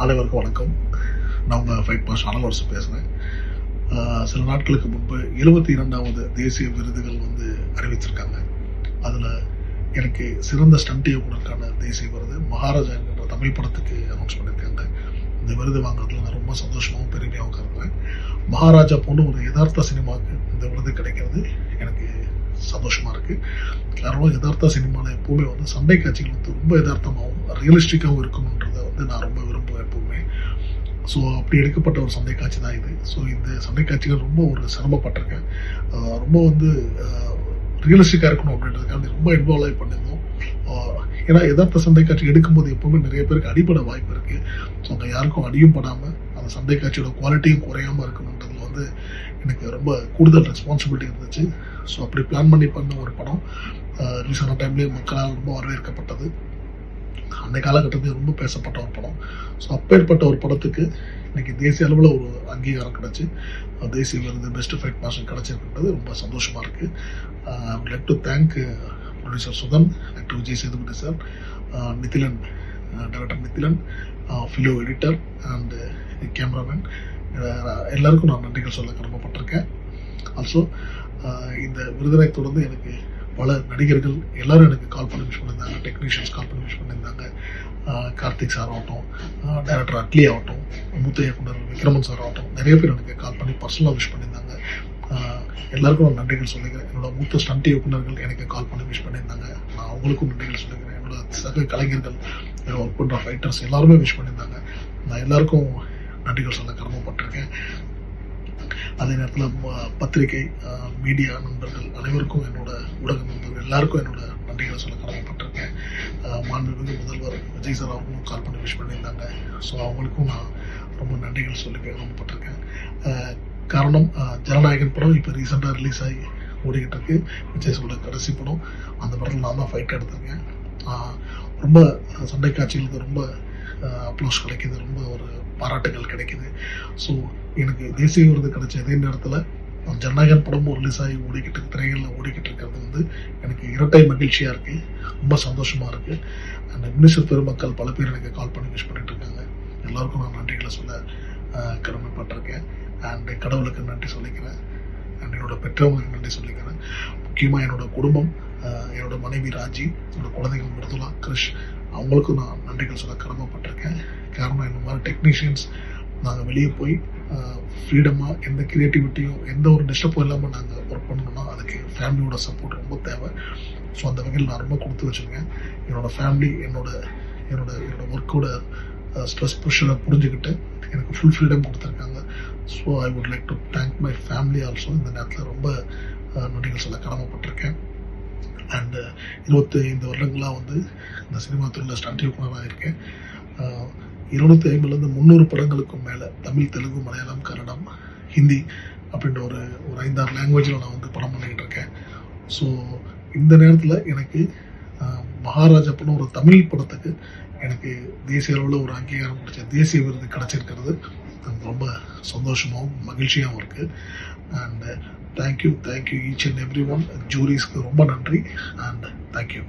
அனைவருக்கும் வணக்கம். நான் உங்கள் ஃபைட் மாஸ்டர் அனல்வரசு பேசுகிறேன். சில நாட்களுக்கு முன்பு 72வது தேசிய விருதுகள் அறிவிச்சிருக்காங்க. அதில் எனக்கு சிறந்த ஸ்டண்ட் இயக்குனருக்கான தேசிய விருது மகாராஜா என்கிற தமிழ் படத்துக்கு அனௌன்ஸ் பண்ணியிருக்காங்க. இந்த விருது வாங்குறதுல நான் ரொம்ப சந்தோஷமாகவும் பெருமையாகவும் கருதுறேன். மகாராஜா போன்ற ஒரு யதார்த்த சினிமாவுக்கு இந்த விருது கிடைக்கிறது எனக்கு சந்தோஷமாக இருக்குது. காரணம், யதார்த்த சினிமாவில் எப்போவுமே சண்டை காட்சிகள் ரொம்ப யதார்த்தமாகவும் ரியலிஸ்டிக்காகவும் இருக்கணுன்றதை நான் ரொம்ப விரும்புவேன் எப்போவுமே. ஸோ அப்படி எடுக்கப்பட்ட ஒரு சண்டை காட்சி தான் இது. ஸோ இந்த சண்டை காட்சிகள் ரொம்ப சிரமப்பட்டிருக்கேன். ரொம்ப ரியலிஸ்டிக்காக இருக்கணும் அப்படின்றதுக்காக ரொம்ப இன்வால்வ் பண்ணியிருந்தோம். ஏன்னா யதார்த்த சண்டை காட்சி எடுக்கும்போது எப்போவுமே நிறைய பேருக்கு அடிப்பட வாய்ப்பு இருக்குது. ஸோ அங்கே யாருக்கும் அடியும் படாமல் அந்த சண்டை காட்சியோட குவாலிட்டியும் குறையாமல் இருக்கணுன்றதுல எனக்கு ரொம்ப கூடுதல் ரெஸ்பான்சிபிலிட்டி இருந்துச்சு. ஸோ அப்படி பிளான் பண்ண ஒரு படம் ரிலீஸ் ஆன டைம்லேயே மக்களால் ரொம்ப வரவேற்கப்பட்டது. அந்த காலகட்டத்தில் ரொம்ப பேசப்பட்ட ஒரு படம். ஸோ அப்பேற்பட்ட ஒரு படத்துக்கு இன்னைக்கு தேசிய அளவில் ஒரு அங்கீகாரம் கிடச்சி தேசிய விருது பெஸ்ட் ஃபைட் மாஸ்டர் கிடச்சிருக்கிறது ரொம்ப சந்தோஷமாக இருக்குது. I would like to thank producer Sudhan, actor Vijay Sethupathi sir, Nithilan, director Nithilan, Philo editor and cameraman, எல்லாருக்கும் நான் நன்றிகள் சொல்ல கடமைப்பட்டிருக்கேன். ஆல்சோ இந்த விருதினை தொடர்ந்து எனக்கு பல நடிகர்கள் எல்லாரும் எனக்கு கால் பண்ணி விஷ் பண்ணியிருந்தாங்க. டெக்னீஷியன்ஸ் கால் பண்ணி விஷ் பண்ணியிருந்தாங்க. கார்த்திக் சார் ஆகட்டும், டைரக்டர் அட்லி ஆகட்டும், மூத்த இயக்குனர் விக்ரமன் சார் ஆகட்டும், நிறைய பேர் எனக்கு கால் பண்ணி பர்சனலாக விஷ் பண்ணியிருந்தாங்க. எல்லாருக்கும் நான் நன்றிகள் சொல்லிக்கிறேன். என்னோட மூத்த ஸ்டண்ட் இயக்குனர்கள் எனக்கு கால் பண்ணி விஷ் பண்ணியிருந்தாங்க. நான் அவங்களுக்கும் நன்றிகள் சொல்லிக்கிறேன். என்னோட சக கலைஞர்கள், ஒர்க் பண்ணுற ஃபைட்டர்ஸ் எல்லாருமே விஷ் பண்ணியிருந்தாங்க. நான் எல்லாருக்கும் நன்றிகள் சொல்ல கடமைப்பட்டிருக்கேன். அதே நேரத்தில் பத்திரிகை, மீடியா நண்பர்கள் அனைவருக்கும், என்னோட ஊடக நண்பர்கள் எல்லாருக்கும் என்னோட நன்றிகளை சொல்ல கடமைப்பட்டிருக்கேன். மாண்புமிகு முதல்வர் விஜய் சார் அவங்களும் கால் பண்ணி விஷ் பண்ணியிருந்தாங்க. ஸோ அவங்களுக்கும் நான் ரொம்ப நன்றிகள் சொல்லி கடமைப்பட்டிருக்கேன். காரணம், ஜனநாயகன் படம் இப்போ ரீசெண்டாக ரிலீஸ் ஆகி ஓடிக்கிட்டு இருக்கு. விஜய் சொல்ற கடைசி படம். அந்த படத்தில் நான் தான் ஃபைட் எடுத்திருக்கேன். ரொம்ப சண்டை காட்சிகளுக்கு ரொம்ப அப்ளோஸ் கிடைக்கிது, ரொம்ப ஒரு பாராட்டுகள் கிடைக்கிது. ஸோ எனக்கு தேசிய விருது கிடைச்ச இதே நேரத்தில் ஜனநாயகன் படமும் ரிலீஸ் ஆகி திரைகளில் ஓடிக்கிட்டு இருக்கிறது எனக்கு இரட்டை மகிழ்ச்சியாக இருக்குது, ரொம்ப சந்தோஷமாக இருக்குது. அண்ட் மினிஸ்டர் பெருமக்கள் பல பேர் எனக்கு கால் பண்ணி விஷ் பண்ணிட்டு இருக்காங்க. எல்லாருக்கும் நான் நன்றிகளை சொல்ல கடமைப்பட்டிருக்கேன். அண்ட் கடவுளுக்கு நன்றி சொல்லிக்கிறேன். அண்ட் என்னோட பெற்றவங்களுக்கு நன்றி சொல்லிக்கிறேன். முக்கியமாக என்னோட குடும்பம், என்னோட மனைவி ராஜி, என்னோட குழந்தைகள் மிருதுலா, கிருஷ், அவங்களுக்கும் நான் நன்றிகள் சொல்ல கடமைப்பட்டிருக்கேன். காரணம், இந்த மாதிரி டெக்னீஷியன்ஸ் நாங்கள் வெளியே போய் ஃப்ரீடமாக எந்த க்ரியேட்டிவிட்டியும் எந்த ஒரு டிஸ்டர்பும் இல்லாமல் நாங்கள் ஒர்க் பண்ணணும்னா அதுக்கு ஃபேமிலியோட சப்போர்ட் ரொம்ப தேவை. ஸோ அந்த வகையில் நான் ரொம்ப கொடுத்து வச்சுருக்கேன். என்னோடய ஃபேமிலி என்னோட ஒர்க்கோட ஸ்ட்ரெஸ் ப்ரெஷரை புரிஞ்சுக்கிட்டு எனக்கு ஃபுல் ஃப்ரீடம் கொடுத்துருக்காங்க. So I would like to thank my family also. இந்த நேரத்தில் ரொம்ப நன்றிகள் சொல்ல கடமைப்பட்டிருக்கேன். அண்டு 25 வருடங்களாக இந்த சினிமா துறையில் ஸ்டண்ட் இயக்குனராக இருக்கேன். 250லேருந்து 300 படங்களுக்கும் மேலே தமிழ், தெலுங்கு, மலையாளம், கன்னடம், ஹிந்தி அப்படின்ற ஒரு 5-6 லாங்குவேஜில் நான் படம் பண்ணிக்கிட்டு இருக்கேன். ஸோ இந்த நேரத்தில் எனக்கு மகாராஜா படம் ஒரு தமிழ் படத்துக்கு எனக்கு தேசிய அளவில் ஒரு அங்கீகாரம் கிடைச்ச தேசிய விருது கிடச்சிருக்கிறது எனக்கு ரொம்ப சந்தோஷமாகவும் மகிழ்ச்சியாகவும் இருக்குது. And thank you each and every one. ஜூரிஸ்க்கு ரொம்ப நன்றி. And thank you.